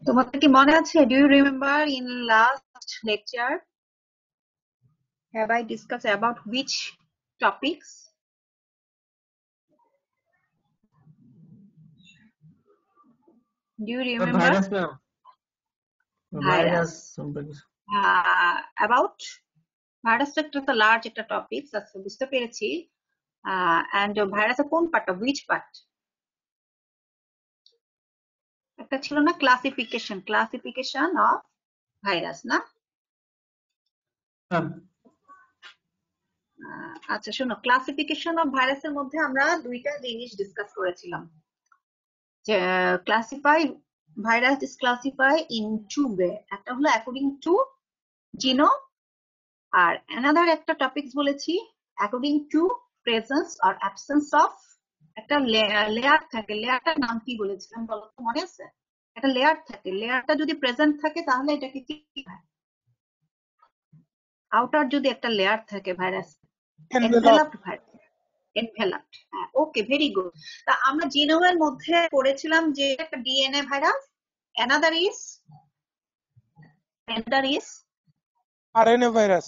তোমাদের কি মনে আছে? Do you remember in last lecture have I discuss about which topics? Do you remember? Virus ma'am, Virus. সম্পর্কে About virus একটা তো লার্জ একটা টপিক, আচ্ছা বুঝতে পেরেছি। এন্ড ভাইরাসের কোন পার্টটা, which পার্ট? একটা ছিল না ক্লাসিফিকেশন অফ ভাইরাস, না? আচ্ছা শোনো, ক্লাসিফিকেশন অফ ভাইরাসের মধ্যে আমরা দুইটা জিনিস ডিসকাস করেছিলাম। যে virus is classify in two way, একটা হলো অ্যাকর্ডিং টু জিনোম, আর অ্যানাদার একটা টপিকস বলেছি according to presence or absence of একটা লেয়ার থাকে। লেয়ারটার নাম কি বলেছিলাম বলো তো, মনে আছে? একটা লেয়ার থাকে, লেয়ারটা যদি প্রেজেন্ট থাকে তাহলে এটাকে কি হয়? আউটার যদি একটা লেয়ার থাকে ভাইরাস, এনভেলপড ভাইরাস, এনভেলপড। ওকে, ভেরি গুড। তা আমরা জিনোমের মধ্যে পড়েছিলাম যে একটা DNA virus, another is RNA virus.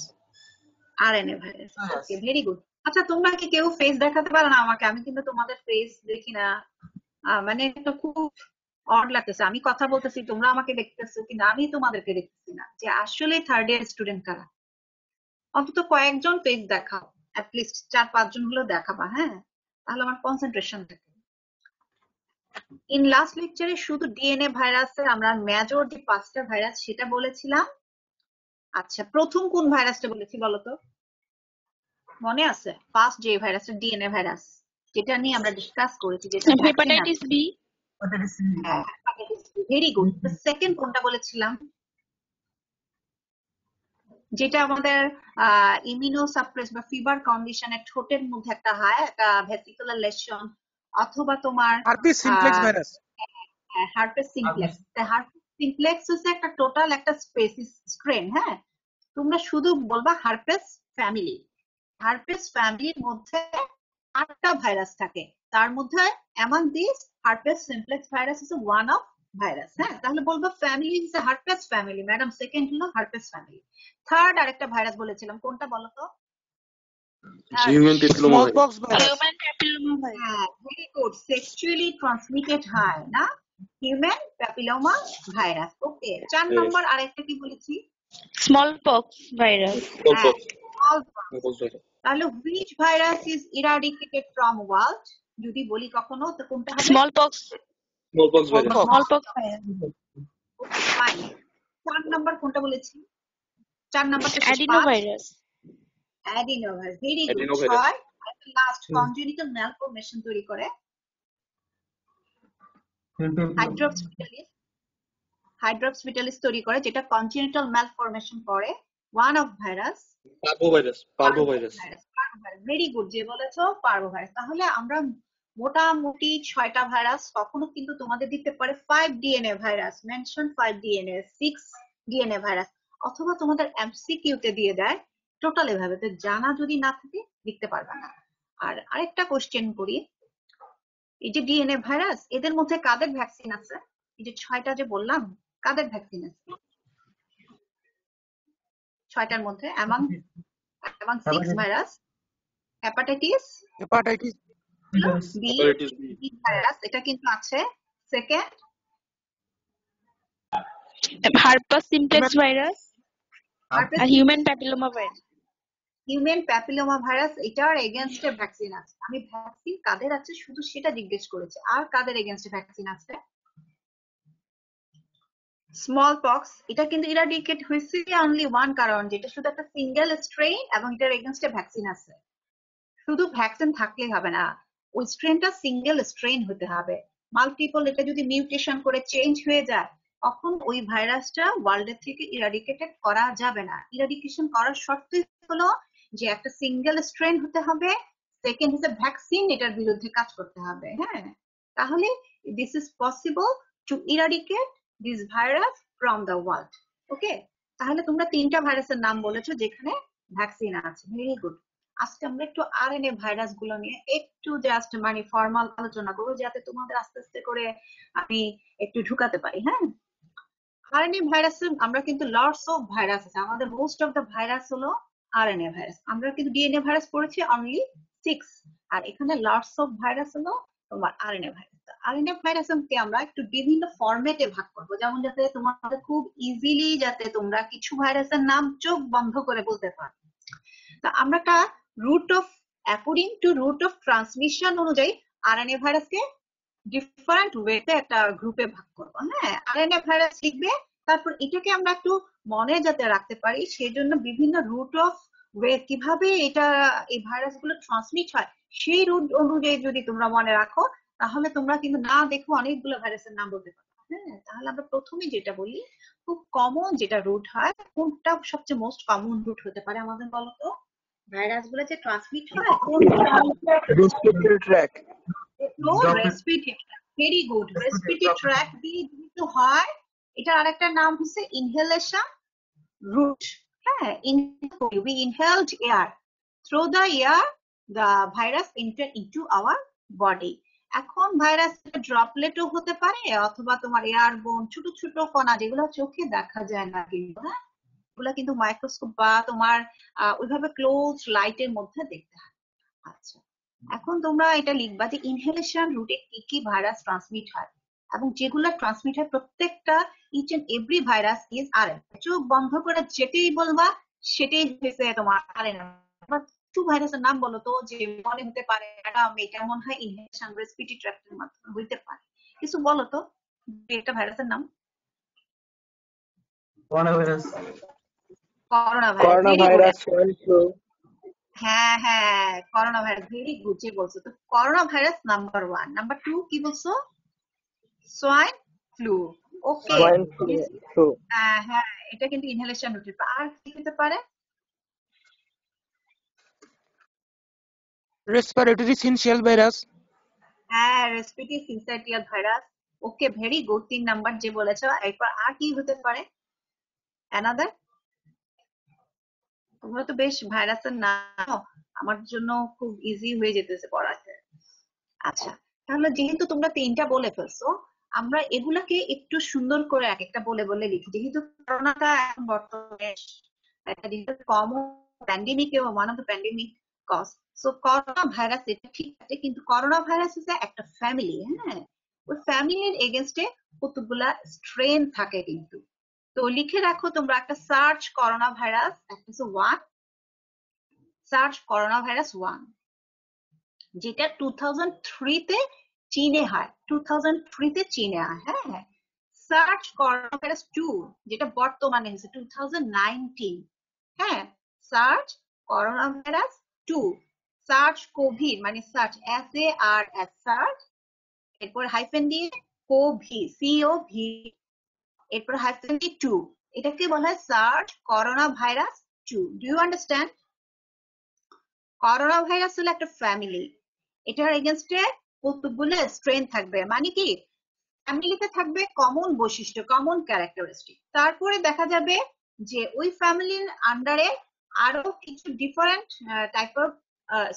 RNA virus. Okay, very good. আচ্ছা তোমরা কি কেউ ফেস দেখাতে পারো না আমাকে? আমি কিন্তু তোমাদের ফেস দেখি না। মানে এটা খুব অড লাগতেছে, আমি কথা বলতেছি তোমরা আমাকে দেখতেছো কিন্তু আমি তোমাদেরকে দেখতেছি না। যে আসলে থার্ড ইয়ার স্টুডেন্ট কারা, অন্তত কয়েকজন ফেস দেখাও, অ্যাটলিস্ট 4-5 জন হলেও দেখাবা, হ্যাঁ? তাহলে আমার কনসেন্ট্রেশন থাকে। ইন লাস্ট লেকচারে শুধু ডিএনএ ভাইরাসের আমরা মেজর যে 5টা ভাইরাস সেটা বলেছিলাম। আচ্ছা প্রথম কোন ভাইরাসটা বলেছি বলতো, মনে আছে? ফার্স্ট যে ভাইরাসটা ডিএনএ ভাইরাস, যেটা নিয়ে আমরা ডিসকাস করেছি, যেটা hepatitis B. Very good. Second কোনটা বলেছিলাম? যেটা আমাদের ইমিউনোসাপ্রেস বা ফিভার কন্ডিশনে ঠোঁটের মধ্যে একটা হয়, একটা ভেসিকুলার লেশন, অথবা তোমার herpes simplex virus. Herpes simplex. Herpes simplex হচ্ছে একটা টোটাল একটা স্পেসিস স্ট্রেন, হ্যাঁ? তোমরা শুধু বলবা হার্পেস ফ্যামিলি। হার্পেস ফ্যামিলির মধ্যে 8টা ভাইরাস থাকে, তার মধ্যে among these herpes simplex virus is one of virus, হ্যাঁ? তাহলে বলবো family is herpes family. Madam second হলো হার্পেস ফ্যামিলি। থার্ড আরেকটা ভাইরাস বলেছিলাম, কোনটা বলো তো? Human papilloma smallpox virus. Human papilloma virus. হ্যাঁ, ভেরি গুড। সেক্সুয়ালি ট্রান্সমিটেড হয় না, হিউম্যান প্যাপিলোমা ভাইরাস। ওকে, 4 নম্বর আরেকটা কি বলেছি? Smallpox virus. তাহলে which virus is eradicated from world? যদি বলি কখনো তো কোনটা হবে? Smallpox virus. Smallpox virus. Fine. 4 number কোনটা বলেছি? 4 নাম্বারটা adeno virus. Adeno virus. Very good. Adeno virus. 6 একটা লাস্ট কনজেনিটাল ম্যালফরমেশন তৈরি করে হাইড্রোপস ভিটালিস তৈরি করে, যেটা কনজেনিটাল ম্যালফরমেশন করে one of virus, parvovirus. Very good, যে বলেছো পার্ভোভাইরাস। তাহলে আমরা মোটামুটি 6টা ভাইরাস, কখনো কিন্তু তোমাদের দিতে পারে 5 DNA virus, mention 5 DNA, 6 DNA virus, অথবা তোমাদের এমসিকিউ তে দিয়ে দেয় টোটাল এভাবে। তো জানা যদি না থাকে লিখতে পারবে না। আর আরেকটা কোশ্চেন করি, এই যে ডিএনএ ভাইরাস, এদের মধ্যে কাদের ভ্যাকসিন আছে? এই যে 6টা যে বললাম, কাদের ভ্যাকসিন আছে 6টার মধ্যে? among 6 virus, hepatitis B virus এটা কিন্তু আছে। সেকেন্ড হার্পাস সিমপ্লেক্স ভাইরাস আর human papilloma virus. Human papilloma virus, এটার এগেইনস্টে ভ্যাকসিন আছে। আমি ভ্যাকসিন কাদের আছে শুধু সেটা জিজ্ঞেস করেছি, আর কাদের এগেইনস্টে ভ্যাকসিন আছে? স্মল পক্স, এটা কিন্তু ইরাডিকেট হয়েছে অনলি ওয়ান কারণ, যেটা শুধু একটা সিঙ্গেল স্ট্রেইন এবং এটার এগেইনস্টে ভ্যাকসিন আছে। শুধু ভ্যাকসিন থাকলেই হবে না, ওই স্ট্রেনটা সিঙ্গেল স্ট্রেন হতে হবে। মাল্টিপল এটা যদি মিউটেশন করে চেঞ্জ হয়ে যায়, তখন ওই ভাইরাসটা ওয়ার্ল্ডের থেকে ইরাডিকেটেড করা যাবে না। ইরাডিকেশন করার শর্ত হলো যে একটা সিঙ্গেল স্ট্রেন হতে হবে, সেকেন্ড হচ্ছে ভ্যাকসিন এটার বিরুদ্ধে কাজ করতে হবে, হ্যাঁ? তাহলে this is possible to eradicate this virus from the world. Okay, তাহলে তোমরা 3টা ভাইরাসের নাম বলেছো যেখানে ভ্যাকসিন আছে। Very good. আজকে আমরা একটু আরএনএ ভাইরাস গুলো নিয়ে একটু জাস্ট মানে ফর্মাল আলোচনা করবো, যাতে তোমাদের আস্তে আস্তে করে আমি একটু ঢুকাতে পারি, হ্যাঁ? আরএনএ ভাইরাস আমরা কিন্তু লটস অফ ভাইরাস আছে, আমাদের মোস্ট অফ দ্য ভাইরাস হলো আরএনএ ভাইরাস। আমরা কিন্তু ডিএনএ ভাইরাস পড়েছি অনলি 6, আর এখানে লটস অফ ভাইরাস হলো তোমার আরএনএ ভাইরাস। আরএনএ ভাইরাসকে আমরা একটু বিভিন্ন ফরম্যাটে ভাগ করবো, যেমন যাতে তোমাদের খুব ইজিলি যাতে তোমরা কিছু ভাইরাসের নাম চোখ বন্ধ করে বলতে পারো। তা আমরা একটা route of according to route of transmission অনুযায়ী আরএনএ ভাইরাসকে ডিফারেন্ট ওয়েতে একটা গ্রুপে ভাগ করবো। হ্যাঁ, আরএনএ ভাইরাস লিখবে, তারপর এটাকে আমরা একটু মনে যাতে রাখতে পারি সেজন্য বিভিন্ন রুট অফ ওয়ে কিভাবে এটা এই ভাইরাস গুলো ট্রান্সমিট হয় সেই রুট অনুযায়ী যদি তোমরা মনে রাখো, তাহলে তোমরা কিন্তু না দেখো অনেকগুলো ভাইরাসের নাম বলতে পারো। হ্যাঁ, তাহলে আমরা প্রথমে যেটা বলি খুব কমন যেটা রুট হয়, কোনটা সবচেয়ে মোস্ট কমন রুট হতে পারে আমাদের বলতো? ভাইরাস গুলো যে ট্রান্সমিট হয় Respiratory tract. Respiratory, very good, respiratory tract দিয়ে যেহেতু হয়, এটা আরেকটা নাম হচ্ছে ইনহেলেশন রুট। হ্যাঁ, we inhaled air through the air, the virus entered into our body. এখন ভাইরাস ড্রপলেটও হতে পারে অথবা তোমার এয়ারবোন ছোট ছোট কণা যেগুলো চোখে দেখা যায় না, কিন্তু হ্যাঁ এগুলা কিন্তু মাইক্রোস্কোপ বা তোমার ওইভাবে ক্লোজ লাইটের মধ্যে দেখতে হয়। আচ্ছা, এখন তোমরা এটা লিখবা যে ইনহেলেশন রুটে কি কি ভাইরাস ট্রান্সমিট হয়, এবং যেগুলো ট্রান্সমিট হয় প্রত্যেকটা each and every virus is RNA. চোখ বন্ধ করে যেটাই বলবা সেটাই হয়েছে তোমার আরএনএ। কিছু ভাইরাসের নাম বলো তো যে মনে হতে পারে এটা মনে হয় ইনহেলেশন রেসপিরেটরি ট্র্যাক্টের মাধ্যমে হইতে পারে, কিছু বলো তো এটা ভাইরাসের নাম। করোনা ভাইরাস, হ্যাঁ হ্যাঁ করোনা ভাইরাস, ভেরি গুড যে বলছো। তো করোনা ভাইরাস নাম্বার 1। নাম্বার 2 কি বলছো? Swine flu. ওকে, হ্যাঁ হ্যাঁ এটা কিন্তু ইনহেলেশন হতে পারে। আর কি হতে পারে? Respiratory syncytial virus. হ্যাঁ, রেসপিরেটরি সিনসাইটিয়াল ভাইরাস। ওকে, ভেরি গুড, 3 নাম্বার যে বলেছো। এরপর আর কি হতে পারে? অ্যানাদার? তোমরা তো বেশ ভাইরাসের নাম আমার জন্য খুব ইজি হয়ে যেতেছে পড়াতে। আচ্ছা, তাহলে যেহেতু তোমরা 3টা বলে ফেলছো, আমরা এগুলাকে একটু সুন্দর করে এক একটা বলে বলে লিখি। যেহেতু করোনাটা এখন বর্তমানে একটা কমন প্যান্ডেমিক এবং one of the pandemic cause, so corona virus এটা ঠিক আছে, কিন্তু করোনা ভাইরাস হচ্ছে একটা ফ্যামিলি। হ্যাঁ, ওই ফ্যামিলির এগেনস্টে কতগুলা স্ট্রেন থাকে কিন্তু। তো লিখে রাখো তোমরা একটা সার্চ করোনা ভাইরাস, একটা হচ্ছে 1 সার্চ করোনা ভাইরাস 1, যেটা 2003 তে চীনে হয়। 2003 তে চীনে হয়। হ্যাঁ, সার্চ করোনা ভাইরাস 2 যেটা বর্তমানে হচ্ছে 2019। হ্যাঁ, SARS corona virus 2, SARS COVID মানে সার্চ SARS সার্চ, এরপর হাইফেন দিয়ে কোভি COV, এরপর হাইফেন দিয়ে 2, এটাকে বলা হয় SARS corona virus 2। Do you understand? Corona virus হলো একটা ফ্যামিলি, এটার এগেনস্টে কতগুলো স্ট্রেন থাকবে, মানে কি ফ্যামিলিতে থাকবে কমন বৈশিষ্ট্য, কমন ক্যারেক্টারিস্টিক। তারপরে দেখা যাবে যে ওই ফ্যামিলির আন্ডারে আরো কিছু ডিফারেন্ট টাইপ অফ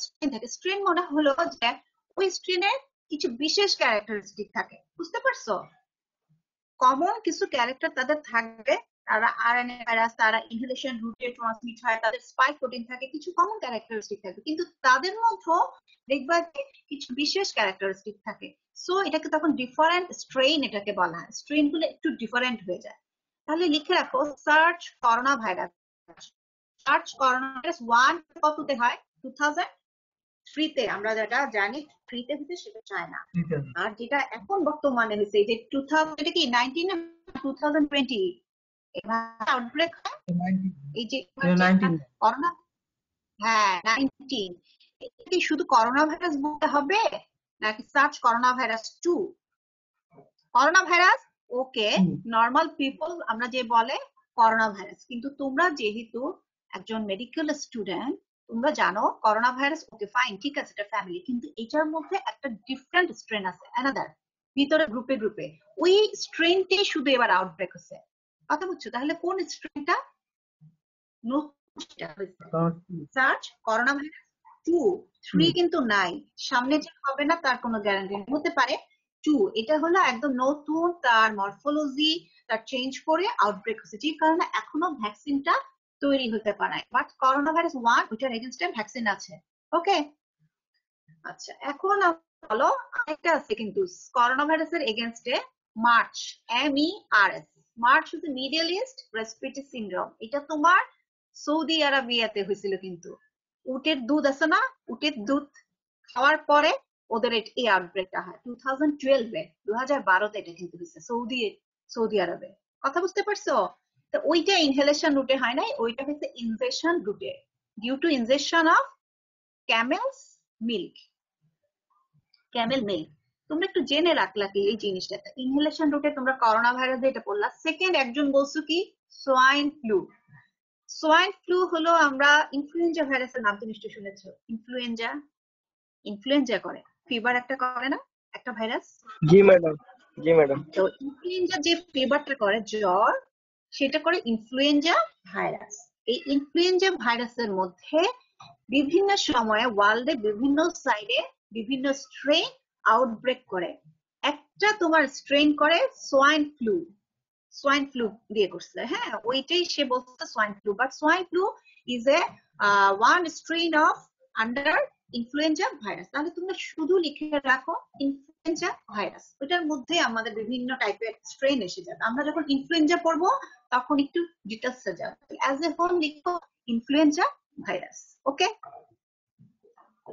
স্ট্রেন থাকে। স্ট্রেন মনে হলো যে ওই স্ট্রেনের কিছু বিশেষ ক্যারেক্টারিস্টিক থাকে, বুঝতে পারছো? কমন কিছু ক্যারেক্টার তাদের থাকবে, তারা আরএনএ ভাইরাস, তারা ইনহেলেশন রুটে ট্রান্সমিট হয়, তাদের স্পাইক প্রোটিন থাকে, কিছু কমন ক্যারেক্টারিস্টিক থাকে, কিন্তু তাদের মধ্যেও দেখবা যে কিছু বিশেষ ক্যারেক্টারিস্টিক থাকে। সো এটাকে তখন ডিফারেন্ট স্ট্রেইন এটাকে বলা হয়, স্ট্রেইন গুলো একটু ডিফারেন্ট হয়ে যায়। তাহলে লিখে রাখো search corona virus. Search corona virus 1 কততে হয়? 2003 তে। আমরা যেটা জানি 3 তে হচ্ছে সেটা চায় না। আর যেটা এখন বর্তমানে হয়েছে যে 2000, এটা কি 19 না 2020 আউটব্রেক হয়, এই যে করোনা, হ্যাঁ 19। এটা কি শুধু করোনা ভাইরাস বলতে হবে নাকি search corona virus 2? Corona virus ওকে, নর্মাল পিপল আমরা যে বলে করোনা ভাইরাস, কিন্তু তোমরা যেহেতু একজন মেডিকেল স্টুডেন্ট তোমরা জানো করোনা ভাইরাস ওকে ফাইন, ঠিক আছে এটা ফ্যামিলি, কিন্তু এটার মধ্যে একটা ডিফারেন্ট স্ট্রেন আছে, অ্যানাদার ভিতরে গ্রুপে গ্রুপে, ওই স্ট্রেনটাই শুধু এবার আউটব্রেক হচ্ছে। কথা বুঝছো? তাহলে কোন স্ট্রেনটা? সার্চ করোনা ভাইরাস 2, 3 কিন্তু নাই, সামনে যে হবে না তার কোনো গ্যারান্টি হতে পারে 2 এটা হলো একদম নতুন, তার মরফোলজি তার চেঞ্জ করে আউটব্রেক হচ্ছে, যে কারণে এখনো ভ্যাকসিনটা তৈরি হতে পারে। বাট করোনা ভাইরাস 1 ওইটার এগেইনস্টে ভ্যাকসিন আছে। ওকে, আচ্ছা এখন বলো আরেকটা আছে কিন্তু করোনা ভাইরাসের এগেইনস্টে, মার্চ, MERS, মার্চ হচ্ছে মিডল ইস্ট রেসপিরেটরি সিনড্রোম। এটা তোমার সৌদি আরবিয়াতে হয়েছিল কিন্তু। উটের দুধ আছে না, উটের দুধ খাওয়ার পরে ওদের এই আউটব্রেকটা হয় 2012-এ, 2012-তে এটা কিন্তু হয়েছে সৌদি আরবে। কথা বুঝতে পারছো? তো ওইটা ইনহেলেশন রুটে হয় নাই, ওইটা হচ্ছে ইনজেকশন রুটে, due to injection of camel's milk, camel milk. তোমরা একটু জেনে রাখলা কি এই জিনিসটা। ইনহেলেশন রুটে তোমরা করোনা ভাইরাস যেটা পড়লা। সেকেন্ড একজন বলছো কি সোয়াইন ফ্লু। সোয়াইন ফ্লু হলো আমরা ইনফ্লুয়েঞ্জা ভাইরাসের নাম তো নিশ্চয়ই শুনেছো। ইনফ্লুয়েঞ্জা করে, ফিভার একটা করে না একটা ভাইরাস। जी मैडम, जी मैडम। তো ইনফ্লুয়েঞ্জা যে ফিভারটা করে, জ্বর, সেটা করে ইনফ্লুয়েঞ্জা ভাইরাস। এই ইনফ্লুয়েঞ্জা ভাইরাসের মধ্যে বিভিন্ন সময়ে ওয়ার্ল্ডে বিভিন্ন সাইডে বিভিন্ন স্ট্রেন আউটব্রেক করে। একটা তোমার স্ট্রেন করে সোয়াইন ফ্লু দিয়ে করছে, হ্যাঁ ওইটাই সে বলছে swine flu. But swine flu is a one strain of under influenza virus. তাহলে তোমরা শুধু লিখে রাখো ইনফ্লুয়েঞ্জা ভাইরাস, ওইটার মধ্যে আমাদের বিভিন্ন টাইপের স্ট্রেন এসে যাবে। আমরা যখন ইনফ্লুয়েঞ্জা পড়বো তখন একটু ডিটেলসে যাবে। অ্যাজ এ হোল লিখো ইনফ্লুয়েঞ্জা ভাইরাস। ওকে,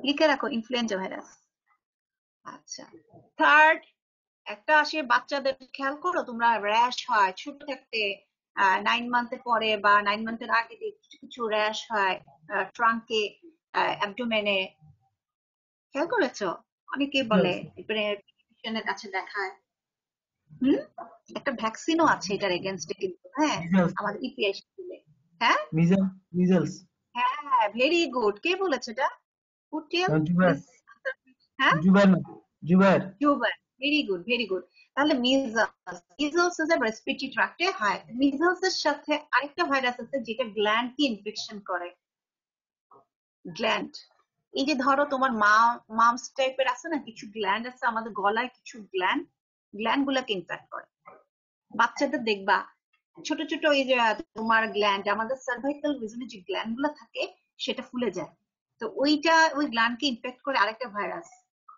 লিখে রাখো ইনফ্লুয়েঞ্জা ভাইরাস। আচ্ছা, থার্ড একটা আসে বাচ্চাদের, খেয়াল করো তোমরা, র্যাশ হয় ছোট থাকতে, 9 মান্থের পরে বা 9 মান্থের আগে কিছু কিছু র্যাশ হয় ট্রাঙ্কে, অ্যাবডোমেনে। খেয়াল করেছো? অনেকে বলে পেডিয়াট্রিশিয়ানের কাছে দেখায়। একটা ভ্যাকসিনও আছে এটার এগেইনস্টে কিন্তু, হ্যাঁ আমাদের ইপিআই স্কুলে। হ্যাঁ মিজেলস। হ্যাঁ, ভেরি গুড। কে বলেছে এটা? জুবায়ের। হ্যাঁ Zubair. Very good, very good. তাহলে মিজলস ইজ এ রেসপিরেটরি ট্র্যাক্টে হয়। মিজলস এর সাথে আরেকটা ভাইরাস আছে যেটা গ্ল্যান্ড কে ইনফেকশন করে। গ্ল্যান্ড, এই যে ধরো তোমার মামস টাইপের আছে না কিছু গ্ল্যান্ড আছে আমাদের গলায়, কিছু গ্ল্যান্ড গুলাকে ইনফেক্ট করে। বাচ্চাদের দেখবা ছোট ছোট এই যে তোমার গ্ল্যান্ড, আমাদের সার্ভাইকাল রিজনে যে গ্ল্যান্ড গুলা থাকে সেটা ফুলে যায়। তো ওই গ্ল্যান্ডকে ইনফেক্ট করে আরেকটা ভাইরাস,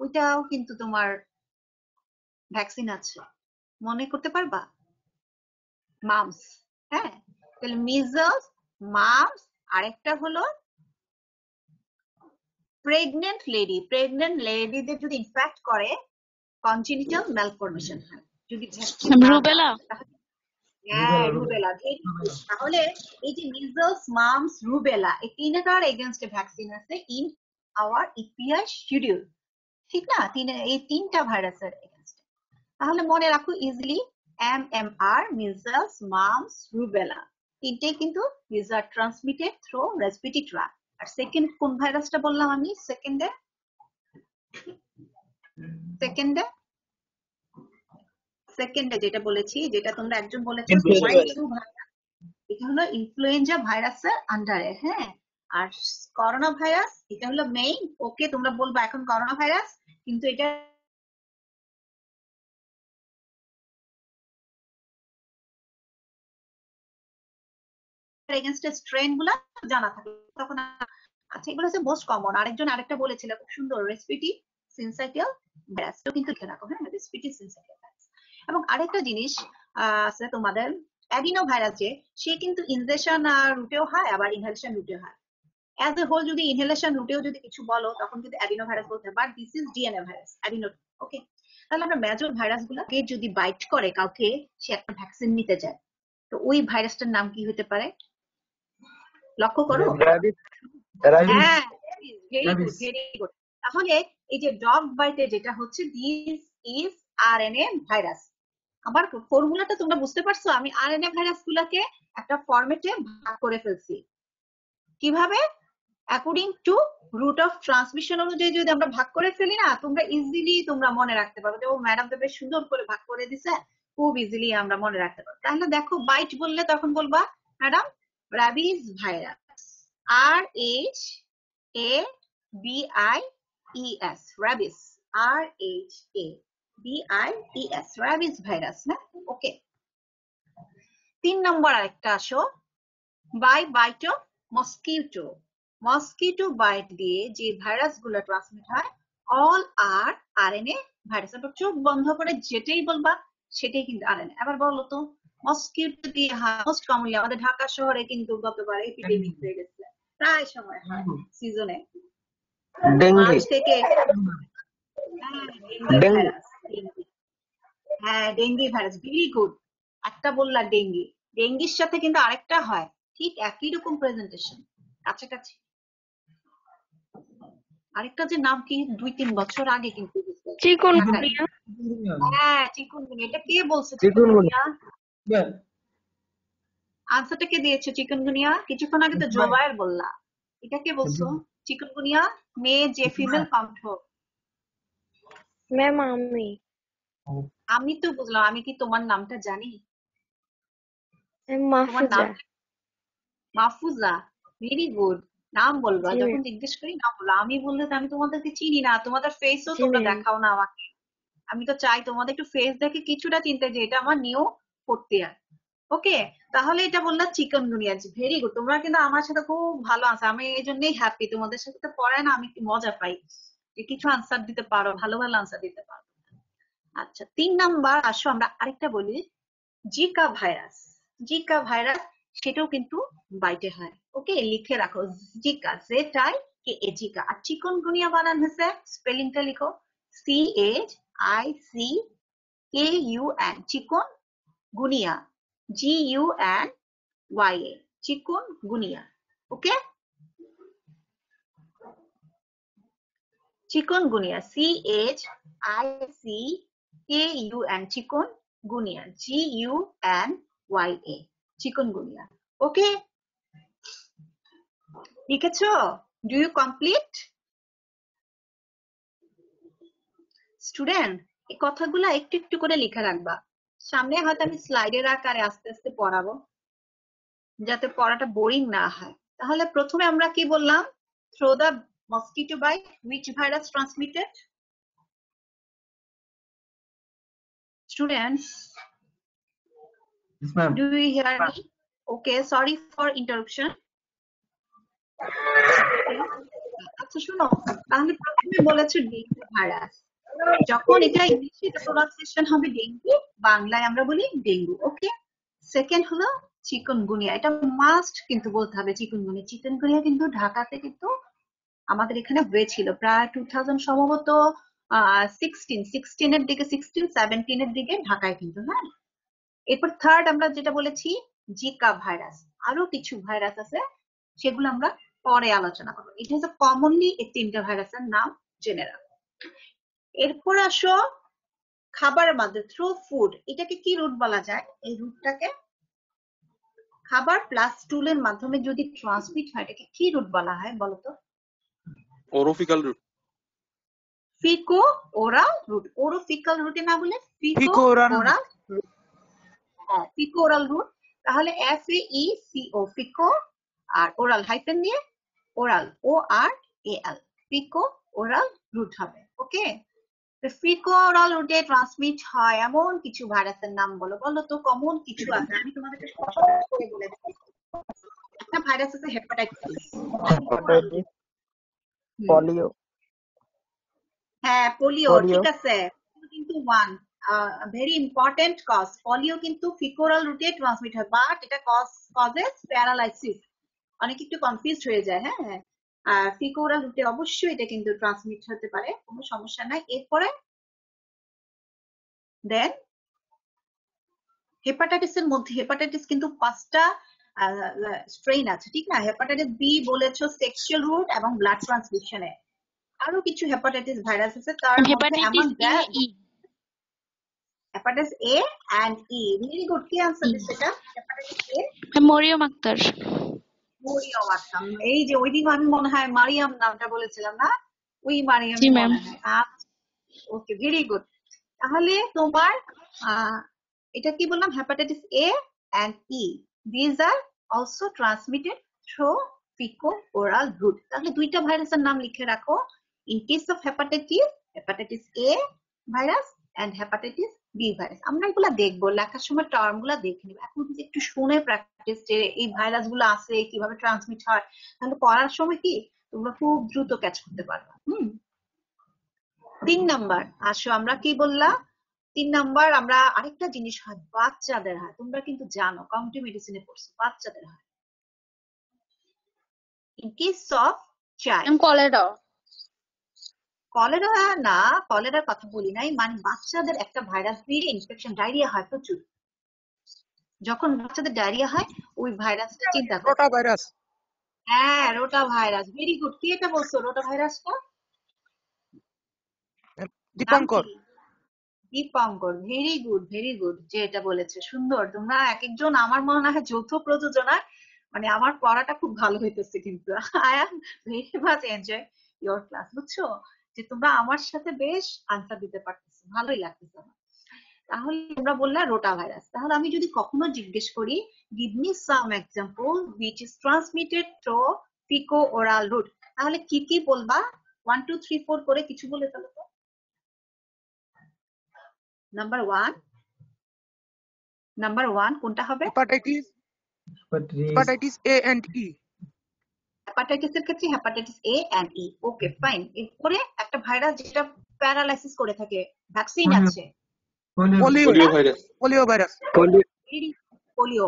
ওইটাও কিন্তু তোমার ভ্যাকসিন আছে, মনে করতে পারবা? মামস, হ্যাঁ। তাহলে মিজলস, মামস, আরেকটা হলো প্রেগনেন্ট লেডিদের যদি ইনফেক্ট করে কনজেনিটাল ম্যালফরমেশন হয় যদি ভ্যাকসিন না রুবেলা। হ্যাঁ রুবেলা। তাহলে এই যে মিজলস, মামস, রুবেলা, এই তিনটার এগেইনস্টে ভ্যাকসিন আছে ইন আওয়ার ইপিআই শিডিউল, ঠিক না? এই তিনটা ভাইরাসের এগেইনস্টে। তাহলে মনে রাখো easily, MMR, measles, mumps, rubella, তিনটেই কিন্তু these are transmitted through respiratory tract। আর সেকেন্ড কোন ভাইরাসটা বললাম আমি? সেকেন্ডে যেটা বলেছি, যেটা তোমরা একজন বলেছো সোয়াইন ফ্লু ভাইরাস, এটা হলো ইনফ্লুয়েঞ্জা ভাইরাসের আন্ডারে, হ্যাঁ। আর করোনা ভাইরাস এটা হলো মেইন। ওকে, তোমরা বলবা এখন করোনা ভাইরাস, কিন্তু এটা এগেইনস্ট স্ট্রেন গুলা জানা থাকে তখন। আচ্ছা, এগুলো হচ্ছে মোস্ট কমন। আরেকটা বলেছিল খুব সুন্দর, রেসপিরেটরি সিনসাইটিয়াল ভাইরাস, তো কিন্তু লিখে রাখো, হ্যাঁ রেসপিরেটরি সিনসাইটিয়াল ভাইরাস। এবং আরেকটা জিনিস আছে তোমাদের, অ্যাডিনো ভাইরাস, যে সে কিন্তু ইনজেকশন রুটেও হয় আবার ইনহেলেশন রুটেও হয়। অ্যাজ এ হোল যদি ইনহেলেশন রুটেও যদি কিছু বলো তখন কিন্তু অ্যাডিনো ভাইরাস বলতে হয়, but this is DNA virus, adeno. Okay, তাহলে আমরা মেজর ভাইরাস গুলাকে যদি বাইট করে কাউকে, সে একটা ভ্যাকসিন নিতে যায়, তো ওই ভাইরাসটার নাম কি হতে পারে? লক্ষ্য করো। হ্যাঁ, ভেরি গুড। তাহলে এই যে ডগ বাইটে যেটা হচ্ছে, দিস ইজ আরএনএ ভাইরাস। আমার ফর্মুলাটা তোমরা বুঝতে পারছো? আমি আরএনএ ভাইরাস গুলাকে একটা ফরম্যাটে ভাগ করে ফেলছি। কিভাবে? According to route of transmission অনুযায়ী যদি আমরা ভাগ করে ফেলি না, তোমরা ইজিলি তোমরা মনে রাখতে পারবে যে ও ম্যাডাম তো বেশ সুন্দর করে ভাগ করে দিছে, খুব ইজিলি আমরা মনে রাখতে পারবো। তাহলে দেখো, বাইট বললে তখন বলবা madam rabies virus, RHABIES, rabies, RHA। VIES, rabies virus না? ওকে। 3 নম্বর আরেকটা আসো, by bite of mosquito. Mosquito bite দিয়ে যে ভাইরাস গুলো ট্রান্সমিট হয়, অল আর RNA ভাইরাস। এবার চোখ বন্ধ করে যেটাই বলবা সেটাই কিন্তু RNA। এবার বলো তো, মসকিটো দিয়ে মোস্ট কমনলি আমাদের ঢাকা শহরে কিন্তু গতবার এপিডেমিক হয়ে গেছে, প্রায় সময় হয় সিজনে, ডেঙ্গি মার্চ থেকে। ডেঙ্গি ডেঙ্গি ভাইরাস, হ্যাঁ ডেঙ্গি ভাইরাস, ভেরি গুড। একটা বললা ডেঙ্গি, ডেঙ্গির সাথে কিন্তু আরেকটা হয়, ঠিক একই রকম প্রেজেন্টেশন, কাছাকাছি। আরেকটা যে নাম কি 2-3 বছর আগে কিন্তু চিকুনগুনিয়া। হ্যাঁ চিকুনগুনিয়া। এটা কে বলছে চিকুনগুনিয়া। চিকুনগুনিয়া? আনসারটা কে দিয়েছো চিকুনগুনিয়া? কিছুক্ষণ আগে তো জোবায়ের বললা, এটা কে বলছো চিকুনগুনিয়া? মেয়ে যে ফিমেল কণ্ঠ। ম্যাম আমি আমি তো বুঝলাম, আমি কি তোমার নামটা জানি? তোমার মাহফুজা। নাম মাহফুজা, ভেরি গুড। নাম বলবা, জি যখন ম্যাম। জিজ্ঞেস করি নাম বলবা। আমি বললে তো আমি তোমাদেরকে চিনি না, তোমাদের ফেসও জি তোমরা ম্যাম। দেখাও না আমাকে। আমি তো চাই তোমাদের একটু ফেস দেখে কিছুটা চিনতে, যে এটা আমার নিউ ফোর্থ ইয়ার। ওকে, তাহলে এটা বললাম চিকেনগুনিয়া। ভেরি গুড, তোমরা কিন্তু আমার সাথে খুব ভালো আনসার। আমি এই জন্যই হ্যাপি, তোমাদের সাথে তো পড়ায় না, আমি একটু মজা পাই যে কিছু আনসার দিতে পারো, ভালো ভালো আনসার দিতে পারো। আচ্ছা 3 নাম্বার আসো, আমরা আরেকটা বলি, জিকা ভাইরাস। জিকা ভাইরাস সেটাও কিন্তু বাইটে হয়। ওকে, লিখে রাখো জিকা, জিকা। আর চিকনগুনিয়া বানান হয়েছে, স্পেলিংটা লিখো CHICKUN, চিকন গুনিয়া, GUNYA, চিকন গুনিয়া। ওকে, চিকন গুনিয়া, CHICKUN, চিকন গুনিয়া, GUNYA, চিকন গুনিয়া। ওকে, লিখেছো? Do you complete? স্টুডেন্ট, এই কথাগুলো একটু একটু করে লিখে রাখবা। সামনে হয়তো আমি স্লাইডের আকারে আস্তে আস্তে পড়াবো, যাতে পড়াটা বোরিং না হয়। তাহলে প্রথমে আমরা কি বললাম? Through the mosquito bite, which virus transmitted? Students, Yes, ma'am. do you hear me? Okay, sorry for interruption. আচ্ছা শোনো, তাহলে প্রথমে বলেছো ডেঙ্গু ভাইরাস। যখন এটা ইংলিশে প্রোনাউন্সিয়েশন হবে ডেঙ্গু, বাংলায় আমরা বলি ডেঙ্গু। ওকে, সেকেন্ড হলো চিকুনগুনিয়া। এটা মাস্ট কিন্তু বলতে হবে চিকুনগুনিয়া। চিকুনগুনিয়া কিন্তু ঢাকাতে কিন্তু আমাদের এখানে হয়েছিল প্রায় 2000 সম্ভবত 16 এর দিকে, 16-17 এর দিকে ঢাকায় কিন্তু। হ্যাঁ, এরপর থার্ড আমরা যেটা বলেছি জিকা ভাইরাস। আরো কিছু ভাইরাস আছে, সেগুলো আমরা পরে আলোচনা করবো। এটা হচ্ছে কমনলি এই 3টা ভাইরাসের নাম জেনে রাখো। এরপর আসো খাবারের মাধ্যমে, থ্রু ফুড। এটাকে কি রুট বলা যায়? এই রুটটাকে খাবার প্লাস স্টুলের মাধ্যমে যদি ট্রান্সমিট হয়, এটাকে কি রুট বলা হয় বলো তো? Orophycal route. ফিকো oral root. ওরোফিক্যাল রুটে না বলে ফিকো ওরাল রুট। হ্যাঁ, ফিকো ওরাল রুট। তাহলে FAECO, ফিকো, আর ওরাল হাইফেন দিয়ে ওরাল, ORAL, ফিকো ওরাল রুট হবে। ওকে, ফিকো ওরাল রুটে ট্রান্সমিট হয় এমন কিছু ভাইরাসের নাম বলো। বলো তো, কমন কিছু আছে, আমি তোমাদেরকে সহজ করে বলে দিচ্ছি। একটা ভাইরাস আছে হেপাটাইটিস। Hepatitis, polio. হ্যাঁ পোলিও, পোলিও। ঠিক আছে, কিন্তু one very important cause. Polio কিন্তু ফিকোরাল রুটে ট্রান্সমিট হয়, বাট এটা কজেস প্যারালাইসিস। অনেকে একটু কনফিউজড হয়ে যায়। হ্যাঁ, আর ফিকোরাল রুটে অবশ্যই এটা কিন্তু ট্রান্সমিট হতে পারে, কোনো সমস্যা নাই। এরপরে দেন হেপাটাইটিসের মধ্যে, হেপাটাইটিস কিন্তু 5টা স্ট্রেইন আছে, ঠিক না? হেপাটাইটিস বি বলেছো সেক্সুয়াল রুট এবং ব্লাড ট্রান্সমিশনে। আরো কিছু হেপাটাইটিস ভাইরাস আছে, তার মধ্যে hepatitis among them A, E. hepatitis A and E. Very good. কি আনসার দিচ্ছে এটা? Hepatitis A, Mariam Akter. মরিয়ম আক্তার। এই যে ওই দিন আমি মনে হয় মারিয়াম নামটা বলেছিলাম না, ওই মারিয়ামই জি ম্যাম। মনে হয়। ওকে, ভেরি গুড। তাহলে তোমার এটা কি বললাম? Hepatitis A and E, these are also transmitted through fecal oral route. তাহলে দুইটা ভাইরাসের নাম লিখে রাখো। In case of hepatitis, hepatitis A virus and hepatitis B virus. আমরা এগুলা দেখবো, লেখার সময় টার্ম গুলা দেখে নিব। এখন যদি একটু শুনে প্র্যাকটিস যে এই ভাইরাস গুলো আছে কিভাবে ট্রান্সমিট হয়, তাহলে পড়ার সময় কি তোমরা খুব দ্রুত ক্যাচ করতে পারবা। 3 নাম্বার আসো, আমরা কি বললাম 3 নাম্বার আমরা আরেকটা জিনিস হয়, বাচ্চাদের হয়। তোমরা কিন্তু জানো কমিউনিটি মেডিসিনে পড়ছো, বাচ্চাদের হয়। In case of child, cholera cholera না, কলেরার কথা বলি নাই, মানে বাচ্চাদের একটা ভাইরাস দিয়ে ইনফেকশন, ডায়রিয়া হয় প্রচুর। যখন বাচ্চাদের ডায়রিয়া হয় ওই ভাইরাসটা চিন্তা করো। Rota virus. হ্যাঁ, রোটা ভাইরাস, ভেরি গুড। কি এটা বলছো রোটা ভাইরাসটা? নাম দীপঙ্কর। কি? Dipankar, very good very good, যে এটা বলেছে সুন্দর। তোমরা এক একজন আমার মনে হয় যৌথ প্রযোজনা, মানে আমার পড়াটা খুব ভালো হইতেছে কিন্তু। I am very much enjoy your class, বুঝছো, যে তোমরা আমার সাথে বেশ আনসার দিতে পারতেছো, ভালোই লাগতেছে আমার। তাহলে তোমরা বললা রোটা ভাইরাস, তাহলে আমি যদি কখনো জিজ্ঞেস করি give me some example which is transmitted through fecal oral route, তাহলে কি কি বলবা? 1 2 3 4 করে কিছু বলে ফেলো তো। নাম্বার 1 কোনটা হবে? Hepatitis A and E. হেপাটাইটিসের ক্ষেত্রে hepatitis A and E. Okay fine. এরপরে একটা ভাইরাস যেটা প্যারালাইসিস করে থাকে, ভ্যাকসিন আছে, Polio virus. Polio virus. Polio.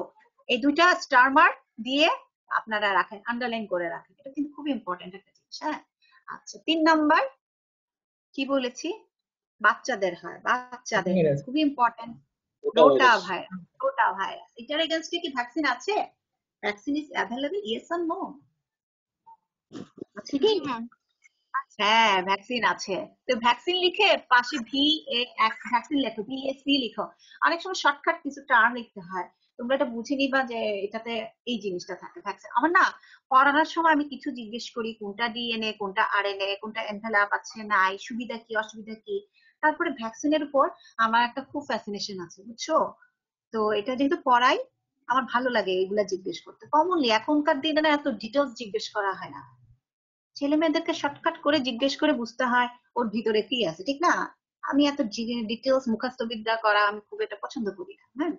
এই দুইটা স্টার মার্ক দিয়ে আপনারা রাখেন, আন্ডারলাইন করে রাখেন, এটা কিন্তু খুব ইম্পর্টেন্ট একটা জিনিস। হ্যাঁ, আচ্ছা 3 নাম্বার কি বলেছি? বাচ্চাদের হয়, বাচ্চাদের Virus. খুবই important. Rota rota virus. Virus, rota virus, এটার এগেইনস্টে কি ভ্যাকসিন আছে? Vaccine is available, yes or no? আছে কি? হ্যাঁ, ভ্যাকসিন আছে। তো ভ্যাকসিন লিখে পাশে ভি এ ভ্যাকসিন লেখো, ভি এ সি লিখো। অনেক সময় শর্টকাট কিছু টার্ম লিখতে হয়, তোমরা এটা বুঝে নিবা যে এটাতে এই জিনিসটা থাকে ভ্যাকসিন। আমার না পড়ানোর সময় আমি কিছু জিজ্ঞেস করি, কোনটা ডিএনএ, কোনটা আরএনএ, কোনটা এনভেলাপ আছে নাই, সুবিধা কি অসুবিধা কি। তারপরে ভ্যাকসিনের উপর আমার একটা খুব ফ্যাসিনেশন আছে, বুঝছো। তো এটা যেহেতু পড়াই, আমার ভালো লাগে এগুলা জিজ্ঞেস করতে। কমনলি এখনকার দিনে না এত ডিটেলস জিজ্ঞেস করা হয় না, ছেলে মেয়েদেরকে শর্টকাট করে জিজ্ঞেস করে বুঝতে হয় ওর ভিতরে কি আছে, ঠিক না? আমি এত ডিটেলস মুখস্থ বিদ্যা করা আমি খুব এটা পছন্দ করি না। হ্যাঁ,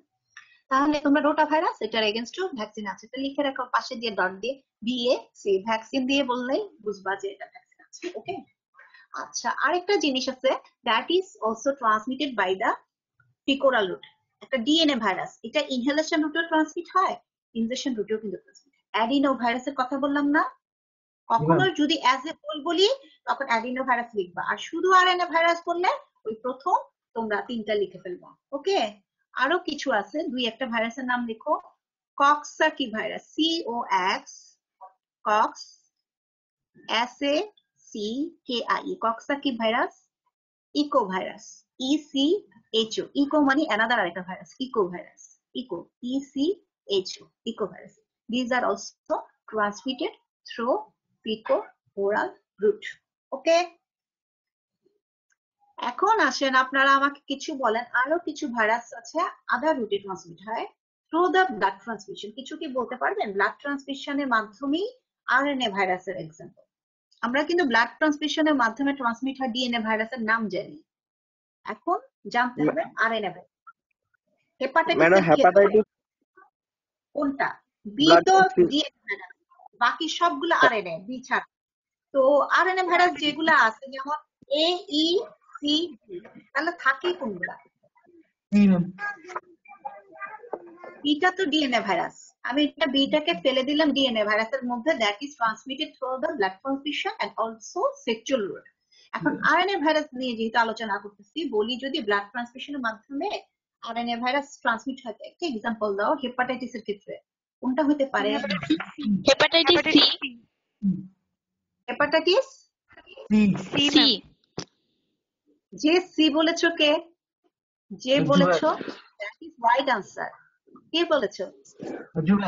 তাহলে তোমরা রোটা ভাইরাস, এটার এগেনস্টও ভ্যাকসিন আছে, এটা লিখে রাখো পাশে দিয়ে ডট দিয়ে, বিএসি ভ্যাকসিন দিয়ে বললেই বুঝবা যে এটা ভ্যাকসিন আছে। ওকে, আচ্ছা আরেকটা জিনিস আছে, that is also transmitted by the faecal oral route, একটা ডিএনএ ভাইরাস। এটা ইনহেলেশন রুটেও ট্রান্সমিট হয়, ইনজেকশন রুটেও কিন্তু ট্রান্সমিট হয়। অ্যাডিনো ভাইরাসের কথা বললাম না, কখনো যদি অ্যাজ এ হোল বলি তখন অ্যাডিনো ভাইরাস লিখবা, আর শুধু আরএনএ ভাইরাস বললে ওই প্রথম তোমরা 3টা লিখে ফেলবা। ওকে, আরো কিছু আছে, দুই একটা ভাইরাসের নাম লিখো। কক্সাকি virus, COX, Cox, SACKIE, কক্সাকি virus. Eco virus, ECHO, eco মানে অ্যানাদার আরেকটা virus, eco virus, eco, ECHO, eco virus. These are also transmitted through fecal-oral route. Okay? এখন আসেন আপনারা আমাকে কিছু বলেন, আরো কিছু ভাইরাস আছে আদার রুটে ট্রান্সমিট হয় থ্রু দ্য ব্লাড ট্রান্সমিশন। কিছু কি বলতে পারবেন ব্লাড ট্রান্সমিশনের মাধ্যমেই আরএনএ ভাইরাসের এক্সাম্পল? আমরা কিন্তু ব্লাড ট্রান্সমিশনের মাধ্যমে ট্রান্সমিট হয় ডিএনএ ভাইরাসের নাম জানি, এখন জানতে হবে আরএনএ ভাইরাস। ম্যাডাম হেপাটাইটিস কোনটা? বি ব্লাড তো ডিএনএ ভাইরাস, বাকি সবগুলো আরএনএ, বি ছাড়া। তো আরএনএ ভাইরাস যেগুলো আছে যেমন এ ই সি ডি, তাহলে থাকে কোনগুলা? বিটা তো ডিএনএ ভাইরাস, আমি এটা বিটাকে ফেলে দিলাম ডিএনএ ভাইরাসের মধ্যে, that is transmitted through the blood transmission and also sexual route. এখন আরএনএ ভাইরাস নিয়ে যেহেতু আলোচনা করতেছি, বলি যদি ব্লাড ট্রান্সমিশনের মাধ্যমে আরএনএ ভাইরাস ট্রান্সমিট হয়, একটা এক্সাম্পল দাও হেপাটাইটিসের ক্ষেত্রে কোনটা হতে পারে? Hepatitis C. Hepatitis C. যে সি বলেছো কে? যে বলেছো, দ্যাট ইজ রাইট আনসার। কে বলেছো?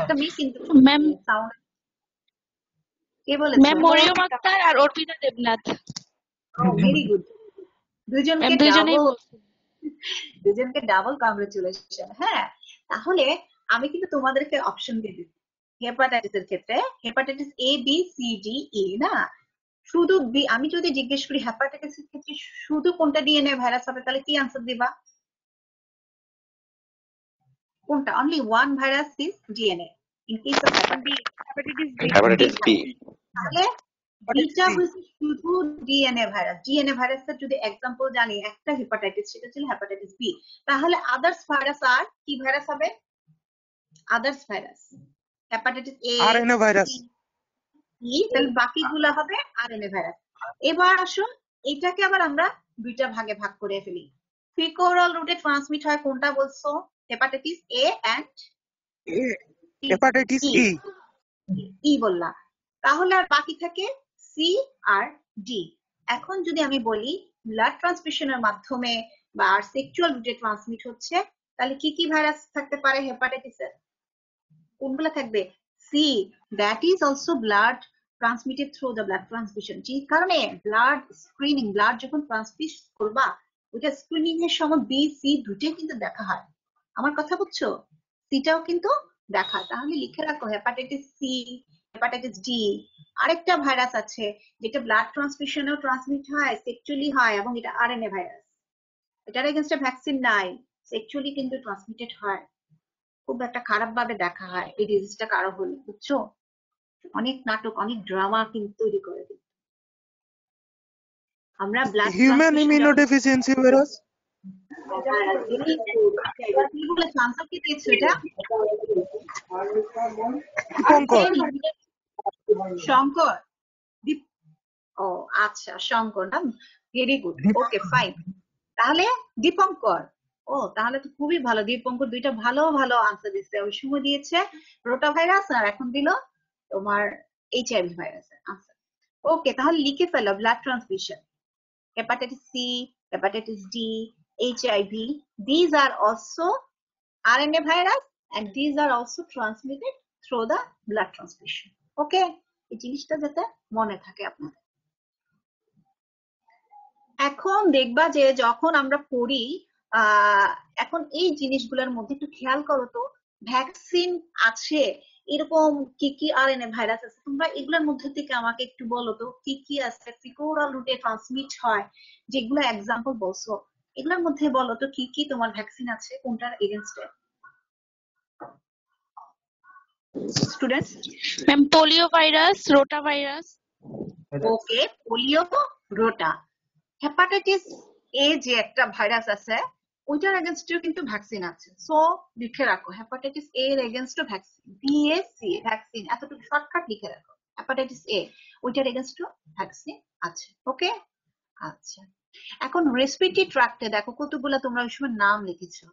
একটা মিস কিন্তু ম্যাম সাউন্ড। কে বলেছো? ম্যাম মরিয়ম আক্তার আর অর্পিতা দেবনাথ। ভেরি গুড, দুজনকে ম্যাম দুইজনেই ডাবল, বলছে। দুজনকে ডাবল কংগ্রেচুলেশন। হ্যাঁ, তাহলে আমি কিন্তু তোমাদেরকে অপশন দিয়ে দিচ্ছি হেপাটাইটিসের ক্ষেত্রে, hepatitis A B C D E না, শুধু বি, আমি যদি জিজ্ঞেস করি হেপাটাইটিসের ক্ষেত্রে শুধু কোনটা ডিএনএ ভাইরাস হবে, তাহলে কি আনসার দিবা? কোনটা? Only one virus is DNA in case of hepatitis B. তাহলে বিটা হচ্ছে শুধু ডিএনএ ভাইরাস। ডিএনএ ভাইরাসের যদি এক্সাম্পল জানি একটা হেপাটাইটিস, সেটা ছিল হেপাটাইটিস বি। তাহলে আদার্স ভাইরাস আর কি ভাইরাস হবে? Others virus hepatitis A, RNA virus. তাহলে বাকিগুলা হবে আরএনএ ভাইরাস। এবার আসুন এটাকে আবার আমরা দুইটা ভাগে ভাগ করে ফেলি। ফিকোরাল রুটে ট্রান্সমিট হয় কোনটা বলছো? Hepatitis A and hepatitis E. E বললা। তাহলে আর বাকি থাকে সি আর ডি। এখন যদি আমি বলি ব্লাড ট্রান্সমিশনের মাধ্যমে বা সেক্সুয়াল রুটে ট্রান্সমিট হচ্ছে, তাহলে কি কি ভাইরাস থাকতে পারে হেপাটাইটিসের? কোনগুলো থাকবে? C, that is also blood transmitted through the blood transmission. যে কারণে ব্লাড স্ক্রিনিং, ব্লাড যখন ট্রান্সমিট করবা ওইটা স্ক্রিনিং এর সময় বি সি দুটোই কিন্তু দেখা হয়। আমার কথা বুঝছো? সিটাও কিন্তু দেখা। তাহলে লিখে রাখো হেপাটাইটিস সি, হেপাটাইটিস ডি। আরেকটা ভাইরাস আছে যেটা ব্লাড ট্রান্সমিশনেও ট্রান্সমিট হয়, সেক্সুয়ালি হয়, এবং এটা আরএনএ ভাইরাস। এটার এগেইনস্টে ভ্যাকসিন নাই, সেক্সুয়ালি কিন্তু ট্রান্সমিটেড হয়। খুব একটা খারাপ ভাবে দেখা হয় এই ডিজিজটা কারো হলে, বুঝছো? অনেক নাটক, অনেক ড্রামা কিন্তু তৈরি করে দিই আমরা। Blood human immunodeficiency virus. Answer কি দিয়েছো এটা? দীপঙ্কর। শঙ্কর। ও আচ্ছা, শঙ্কর না? Very good, okay fine. তাহলে দীপঙ্কর। ও তাহলে তো খুবই ভালো, দীপঙ্কর দুইটা ভালো ভালো আনসার দিচ্ছে। ওই সময় দিয়েছে রোটা ভাইরাস আর এখন দিল তোমার এইচআইভি ভাইরাসের আনসার। ওকে, তাহলে লিখে ফেলো blood transmission, hepatitis C, hepatitis D, HIV. These are also RNA virus and these are also transmitted through the blood transmission. Okay? এই জিনিসটা যাতে মনে থাকে আপনাদের। এখন দেখবা যে যখন আমরা পড়ি এখন এই জিনিসগুলোর মধ্যে একটু খেয়াল করো তো, ভ্যাকসিন আছে এরকম কি কি আরএনএ ভাইরাস আছে, তোমরা এগুলোর মধ্যে থেকে আমাকে একটু বলো তো কি কি আছে ফিকোরাল রুটে ট্রান্সমিট হয়, যেগুলো এক্সাম্পল বলছো এগুলোর মধ্যে বলো তো কি কি তোমার ভ্যাকসিন আছে কোনটার এগেইনস্টে? Students, ma'am polio virus, rota virus. Okay, polio, rota. Hepatitis A যে একটা ভাইরাস আছে ওইটার এগেইনস্টেও কিন্তু ভ্যাকসিন আছে। সো লিখে রাখো হেপাটাইটিস এ এর এগেইনস্টও ভ্যাকসিন, বিএসসি ভ্যাকসিন, এতটুকু শর্টকাট লিখে রাখো। হেপাটাইটিস এ ওইটার এগেইনস্টও ভ্যাকসিন আছে। ওকে, আচ্ছা। এখন রেসপিরেটরি ট্র্যাক্টে দেখো কতগুলো তোমরা ওই সময় নাম লিখেছো,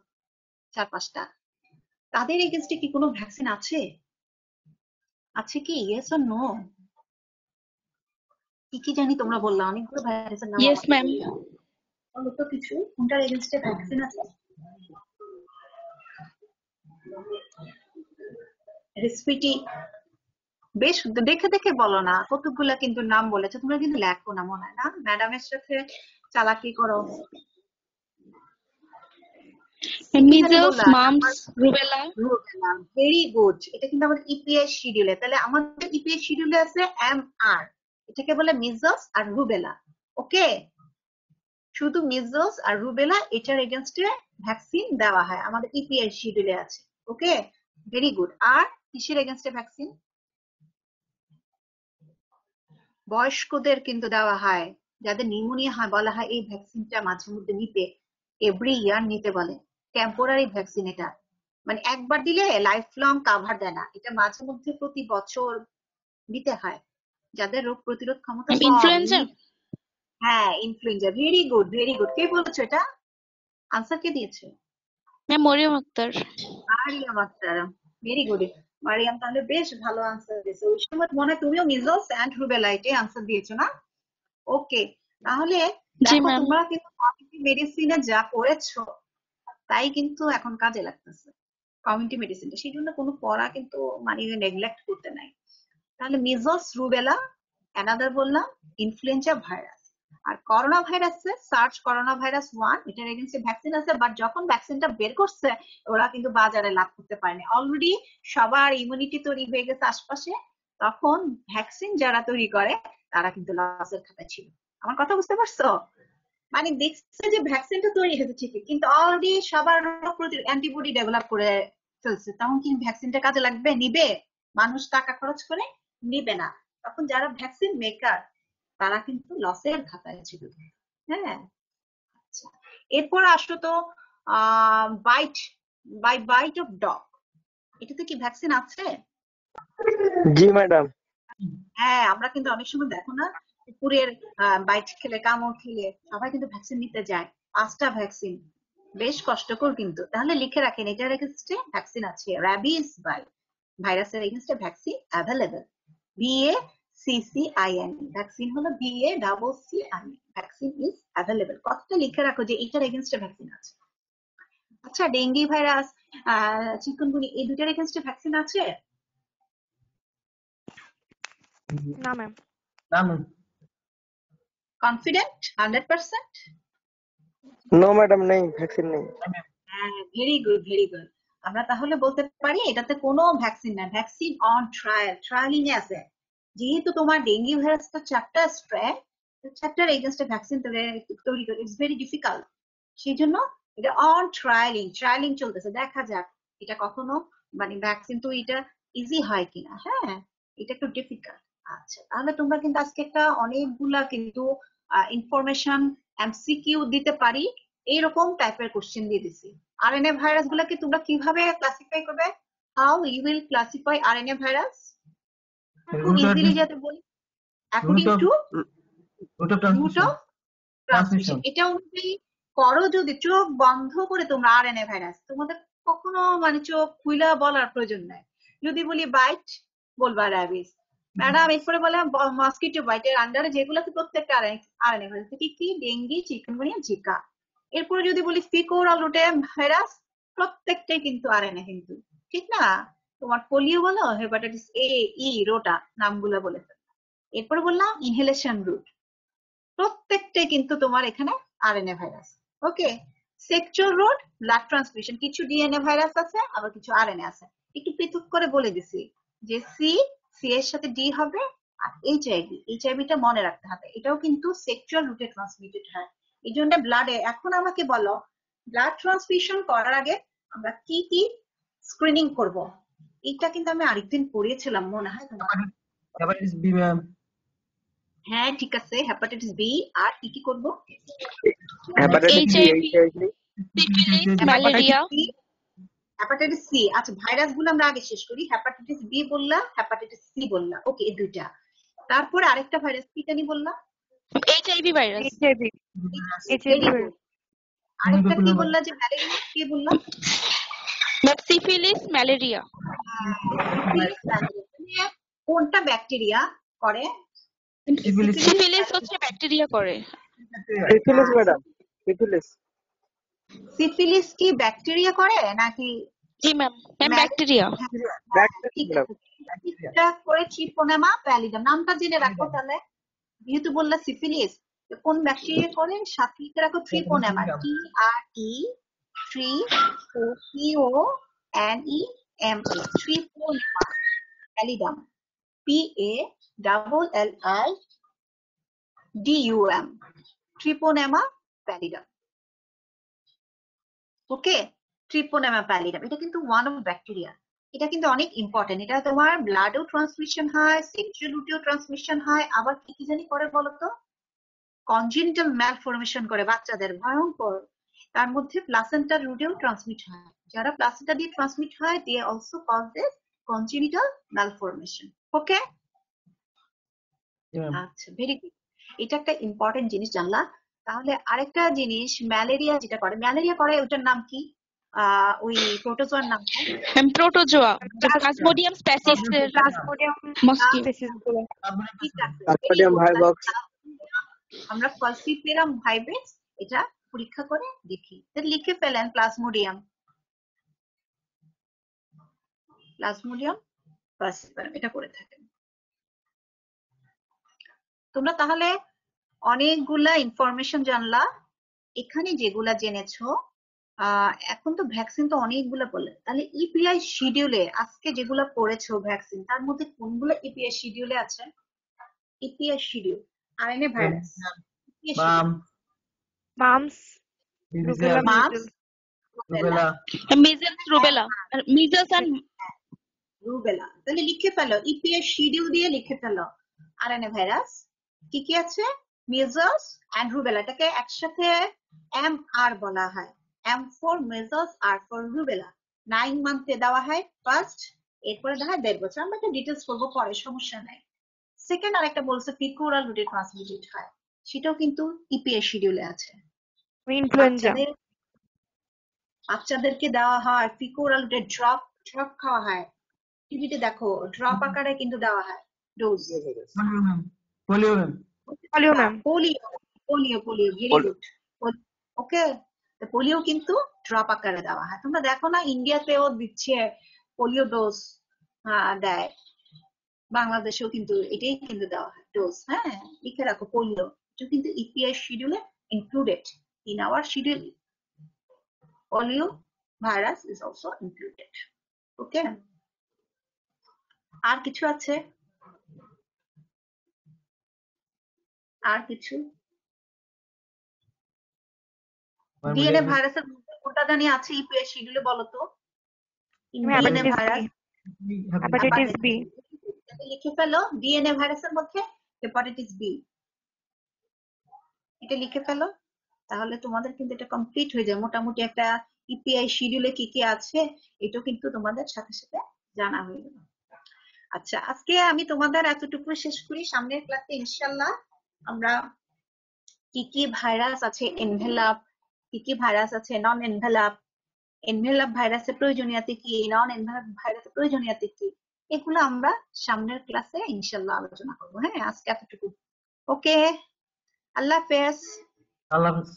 4-5টা। তাদের এগেইনস্টে কি কোনো ভ্যাকসিন আছে? আছে কি? Yes or no? কি কি জানি তোমরা বললা, অনেকগুলো ভাইরাসের নাম। Yes ma'am. বলো তো কিছু কোনটার এগেইনস্টে ভ্যাকসিন আছে? রেসপিরেটরি বেশ দেখে দেখে বলো না, কতগুলা কিন্তু নাম বলেছে, তোমরা কিন্তু লেখো না মনে হয় না, ম্যাডামের সাথে চালাকি করো। Measles, mumps, rubella. Very good, এটা কিন্তু আমাদের ইপিআই শিডিউলে। তাহলে আমাদের ইপিআই শিডিউলে আছে এমআর, এটাকে বলে মিজলস আর রুবেলা। ওকে, শুধু মিজলস আর রুবেলা এটার এগেইনস্টে ভ্যাকসিন দেওয়া হয়, আমাদের ইপিআই শিডিউলে আছে। ওকে, ভেরি গুড। আর কিসের এগেইনস্টে ভ্যাকসিন? বয়স্কদের কিন্তু দেওয়া হয়, যাদের নিউমোনিয়া হয় বলা হয় এই ভ্যাকসিনটা মাঝে মধ্যে নিতে, এভরি ইয়ার নিতে বলে। টেম্পোরারি ভ্যাকসিন এটা, মানে একবার দিলে লাইফ লং কাভার দেয় না, এটা মাঝে মধ্যে প্রতি বছর দিতে হয় যাদের রোগ প্রতিরোধ ক্ষমতা কম। ইনফ্লুয়েঞ্জা। হ্যাঁ, influenza. Very good, very good. কে বলেছো এটা? আনসার কে দিয়েছে? Ma'am Mariam Akter. Mariam Akter. Very good Mariam, তাহলে বেশ ভালো আনসার দিয়েছো। ওই সময় মনে হয় তুমিও মিজলস এন্ড রুবেলা এটাই আনসার দিয়েছো না? ওকে, তাহলে জি দেখো ম্যাম। তোমরা কিন্তু কমিউনিটি মেডিসিনে যা করেছো তাই কিন্তু এখন কাজে লাগতেছে কমিউনিটি মেডিসিনটা, সেই জন্য কোনো পড়া কিন্তু মানে নেগলেক্ট করতে নাই। তাহলে মিজলস, রুবেলা, অ্যানাদার বললাম ইনফ্লুয়েঞ্জা ভাইরাস। আর করোনা ভাইরাসে সার্চ করোনা ভাইরাস 1, এটার এগেইনস্টে ভ্যাকসিন আছে, বাট যখন ভ্যাকসিনটা বের করছে ওরা কিন্তু বাজারে লাভ করতে পারেনি, অলরেডি সবার ইমিউনিটি তৈরি হয়ে গেছে আশপাশে। তখন ভ্যাকসিন যারা তৈরি করে তারা কিন্তু লসের খাতায় ছিল। আমার কথা বুঝতে পারছো? মানে দেখছে যে ভ্যাকসিনটা তৈরি হয়েছে ঠিকই, কিন্তু অলরেডি সবার রোগ প্রতিরোধ অ্যান্টিবডি ডেভেলপ করে ফেলছে, তখন কি ভ্যাকসিনটা কাজে লাগবে? নিবে? মানুষ টাকা খরচ করে নিবে না। তখন যারা ভ্যাকসিন মেকার তারা কিন্তু লসের খাতায় ছিল। হ্যাঁ, আচ্ছা। এরপর আসো তো বাইট বাইট অফ ডগ, এটাতে কি ভ্যাকসিন আছে? জি ম্যাডাম। হ্যাঁ, আমরা কিন্তু অনেক সময় দেখো না, কুকুরের বাইট খেলে, কামড় খেলে সবাই কিন্তু ভ্যাকসিন নিতে যায়। 5টা ভ্যাকসিন, বেশ কষ্টকর কিন্তু। তাহলে লিখে রাখেন এটার এগেনস্টে ভ্যাকসিন আছে। র্যাবিস ভাইরাসের এগেনস্টে ভ্যাকসিন অ্যাভেলেবল। VACCIN, ভ্যাকসিন হলো VACCIN, ভ্যাকসিন ইজ অ্যাভেলেবল। কথাটা লিখে রাখো যে এটার এগেনস্টে ভ্যাকসিন আছে। আচ্ছা, ডেঙ্গি ভাইরাস, চিকুনগুনি, এই দুটার এগেনস্টে ভ্যাকসিন আছে? না ম্যাম। না ম্যাম। কনফিডেন্ট 100%? নো ম্যাডাম, নেই, ভ্যাকসিন নেই। হ্যাঁ, ভেরি গুড, ভেরি গুড। আমরা তাহলে বলতে পারি এটাতে কোনো ভ্যাকসিন নাই, ভ্যাকসিন অন ট্রায়াল, ট্রায়ালিং এ আছে। যেহেতু তোমার ডেঙ্গি ভাইরাসটা 4টা স্ট্রেন, 4টার এগেনস্টে ভ্যাকসিন তৈরি করে ইটস ভেরি ডিফিকাল্ট। সেই জন্য এটা অন ট্রায়ালিং চলতেছে। দেখা যাক এটা কখনো মানে ভ্যাকসিন তো এটা ইজি হয় কিনা। হ্যাঁ, এটা একটু ডিফিকাল্ট। আচ্ছা, তাহলে তোমরা কিন্তু আজকে একটা অনেকগুলা কিন্তু ইনফরমেশন এমসিকিউ দিতে পারি, এইরকম টাইপের কোশ্চেন দিয়ে দিছি। আরএনএ ভাইরাস গুলাকে তোমরা কিভাবে ক্লাসিফাই করবে? How you will classify RNA virus? খুব ইজিলি যাতে বলি, according to route of transmission. এটা অনুযায়ী করো। যদি চোখ বন্ধ করে তোমরা আরএনএ ভাইরাস, তোমাদের কখনো মানে চোখ খুইলা বলার প্রয়োজন নাই। যদি বলি বাইট, বলবা র্যাবিস। ম্যাডাম এরপরে বলে মসকিটো বাইট, এর আন্ডারে যেগুলোতে প্রত্যেকটা আরএনএ ভাইরাস, কি ডেঙ্গি, চিকুনগুনিয়া, জিকা। এরপরে যদি বলি ফিকোরাল রুটেম ভাইরাস, প্রত্যেকটাই কিন্তু আরএনএ কিন্তু, ঠিক না? তোমার পোলিও বলো, হেপাটাইটিস এ, ই, রোটা, নামগুলো বলে ফেলো। এরপরে বললাম ইনহেলেশন রুট, প্রত্যেকটাই কিন্তু তোমার এখানে আরএনএ ভাইরাস। ওকে, সেক্সুয়াল রুট, ব্লাড ট্রান্সমিশন, কিছু ডিএনএ ভাইরাস আছে, আবার কিছু আরএনএ আছে। একটু পৃথক করে বলে দিছি যে সি এর সাথে ডি হবে, আর এইচআইভিটা মনে রাখতে হবে, এটাও কিন্তু সেক্সুয়াল রুটে ট্রান্সমিটেড হয়। এই জন্য ব্লাডে, এখন আমাকে বলো ব্লাড ট্রান্সমিশন করার আগে আমরা কি কি স্ক্রিনিং করব? এটা কিন্তু আমি আরেকদিন পড়িয়েছিলাম মনে হয় তোমার। Hepatitis B ma'am. হ্যাঁ, ঠিক আছে, হেপাটাইটিস বি। আর কি কি করব? Hepatitis B, HIV, HIV, syphilis, malaria, hepatitis C. আচ্ছা, ভাইরাস গুলো আমরা আগে শেষ করি। হেপাটাইটিস বি বললাম, হেপাটাইটিস সি বললাম, ওকে, এই দুইটা। তারপরে আরেকটা ভাইরাস কি জানি বললাম? HIV virus, HIV. Very good. আরেকটা কি বললা যে ম্যালেরিয়া, কি বললাম? syphilis, malaria, কোনটা ব্যাকটেরিয়া করে? syphilis হচ্ছে ব্যাকটেরিয়া করে। Syphilis madam, syphilis. সিফিলিস কি ব্যাকটেরিয়া করে নাকি? জি ম্যাম, ব্যাকটেরিয়া। ঠিক আছে, এটা করে ট্রিপোনেমা প্যালিডাম। নামটা জেনে রাখো তাহলে। যেহেতু বললা সিফিলিস, কোন ব্যাকটেরিয়া করে সাথে লিখে রাখো ট্রিপোনেমা, TREPONEMA, ট্রিপোনেমা প্যালিডাম, PALLIDUM, ট্রিপোনেমা প্যালিডাম। ওকে, ট্রিপোনেমা প্যালিডাম, এটা কিন্তু ওয়ান অফ ব্যাকটেরিয়া। এটা কিন্তু অনেক ইম্পর্টেন্ট। এটা তোমার ব্লাডেও ট্রান্সমিশন হয়, সেক্সুয়াল রুটেও ট্রান্সমিশন হয়, আবার কি কি জানি করে বলতো? কনজেনিটাল ম্যালফরমেশন করে বাচ্চাদের, ভয়ঙ্কর। তার মধ্যে প্লাসেন্টার রুটেও ট্রান্সমিট হয়। যারা প্লাসেন্টা দিয়ে ট্রান্সমিট হয়, they also cause this congenital malformation. Okay, আচ্ছা, ভেরি গুড। এটা একটা ইম্পর্টেন্ট জিনিস জানলা। তাহলে আরেকটা জিনিস, ম্যালেরিয়া যেটা করে, ম্যালেরিয়া করে ওটার নাম কি? ওই প্রোটোজোয়ার নাম কি? প্রোটোজোয়া, প্লাজমোডিয়াম স্পেসিস এর প্লাজমোডিয়াম মস্কিটো। স্পেসিস গুলো। ঠিক আছে, প্লাজমোডিয়াম ভাইরস। আমরা ফালসিপেরাম ভাইব্রেটস এটা পরীক্ষা করে দেখি। লিখে ফেলেন প্লাজমোডিয়াম ফালসিপেরাম, এটা করে থাকেন। তোমরা তাহলে অনেকগুলা ইনফরমেশন জানলা। এখানে যেগুলা জেনেছো, এখন তো ভ্যাকসিন তো অনেকগুলা বললে, তাহলে ইপিআই শিডিউলে আজকে যেগুলা পড়েছো ভ্যাকসিন, তার মধ্যে কোনগুলো ইপিআই শিডিউলে আছে? EPS schedule. RNA virus. EPS বাম, schedule. Mumps, rubella, Mumps, measles. rubella, rubella, measles, rubella, measles and rubella. তাহলে লিখে ফেলো EPS schedule দিয়ে লিখে ফেলো RNA ভাইরাস কি কি আছে measles and rubella এটাকে একসাথে MR বলা হয় M for measles R for rubella 9 মান্থে দেওয়া হয় ফার্স্ট এরপরে দেওয়া হয় 1.5 বছর আমরা একটা ডিটেইলস করব পরে সমস্যা নাই সেকেন্ড আরেকটা বলছে ফিকোরাল রুটে ট্রান্সমিটেড হয় সেটাও কিন্তু EPS শিডিউলে আছে Influenza. বাচ্চাদেরকে দেওয়া হয় ফিকোরাল রুটে ড্রপ খাওয়া হয় টিভিতে দেখো ড্রপ আকারে কিন্তু দেওয়া হয় dose polio ma'am, Polio, ma'am. Polio very good okay polio কিন্তু ড্রপ আকারে দেওয়া হয় তোমরা দেখো না ইন্ডিয়াতেও দিচ্ছে পোলিও ডোজ দেয় বাংলাদেশেও কিন্তু এটাই কিন্তু দেওয়া হয় ডোজ হ্যাঁ লিখে রাখো পোলিও এটা কিন্তু ইপিএস শিডিউলে included in our schedule polio virus is also included okay আর কিছু আছে আর কিছু ডিএনএ ভাইরাসের কোনটা জানি আছে ইপিএস শিডিউলে বলো তো DNA Hepatitis virus B. Hepatitis B. লিখে ফেলো ডিএনএ ভাইরাসের মধ্যে হেপাটাইটিস বি এটা লিখে ফেলো তাহলে তোমাদের কিন্তু এটা কমপ্লিট হয়ে যায় মোটামুটি একটা ইপিআই শিডিউলে কি কি আছে এটাও কিন্তু তোমাদের সাথে সাথে জানা হয়ে গেল আচ্ছা আজকে আমি তোমাদের এতটুকু শেষ করি সামনের ক্লাসে ইনশাআল্লাহ আমরা কি কি ভাইরাস আছে এনভেলাপ কি কি ভাইরাস আছে নন এনভেলাপ এনভেলাপ ভাইরাসের প্রয়োজনীয়তা কি নন এনভেলাপ ভাইরাসের প্রয়োজনীয়তা কি এগুলো আমরা সামনের ক্লাসে ইনশাআল্লাহ আলোচনা করব হ্যাঁ আজকে এতটুকু ওকে আল্লাহ হাফেজ আল্লাহ হাফেজ।